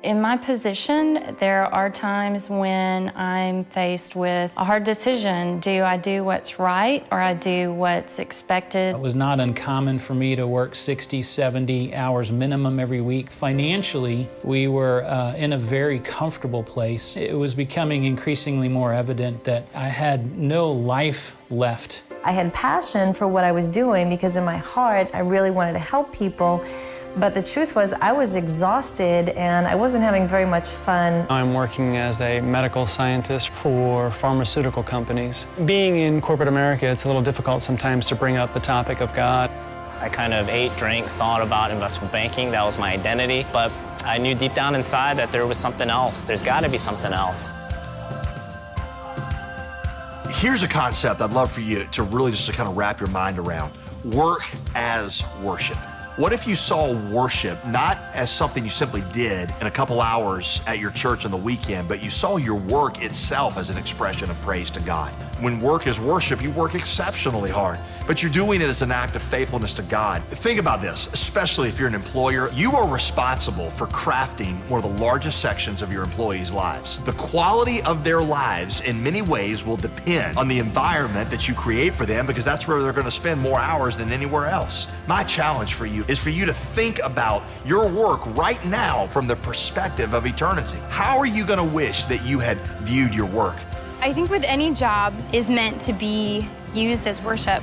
In my position, there are times when I'm faced with a hard decision. Do I do what's right or I do what's expected? It was not uncommon for me to work 60, 70 hours minimum every week. Financially, we were in a very comfortable place. It was becoming increasingly more evident that I had no life left. I had passion for what I was doing because in my heart, I really wanted to help people. But the truth was, I was exhausted and I wasn't having very much fun. I'm working as a medical scientist for pharmaceutical companies. Being in corporate America, it's a little difficult sometimes to bring up the topic of God. I kind of ate, drank, thought about investment banking. That was my identity. But I knew deep down inside that there was something else. There's got to be something else. Here's a concept I'd love for you to really just to kind of wrap your mind around. Work as worship. What if you saw worship not as something you simply did in a couple hours at your church on the weekend, but you saw your work itself as an expression of praise to God? When work is worship, you work exceptionally hard, but you're doing it as an act of faithfulness to God. Think about this, especially if you're an employer. You are responsible for crafting one of the largest sections of your employees' lives. The quality of their lives in many ways will depend on the environment that you create for them, because that's where they're going to spend more hours than anywhere else. My challenge for you is for you to think about your work right now from the perspective of eternity. How are you going to wish that you had viewed your work? I think with any job is meant to be used as worship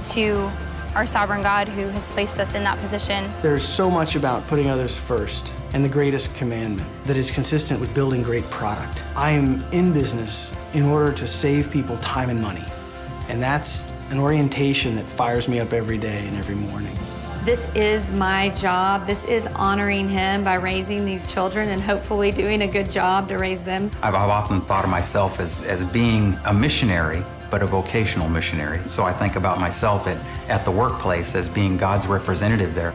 to our sovereign God who has placed us in that position. There's so much about putting others first and the greatest commandment that is consistent with building great product. I am in business in order to save people time and money, and that's an orientation that fires me up every day and every morning. This is my job. This is honoring Him by raising these children and hopefully doing a good job to raise them. I've often thought of myself as being a missionary, but a vocational missionary. So I think about myself at the workplace as being God's representative there.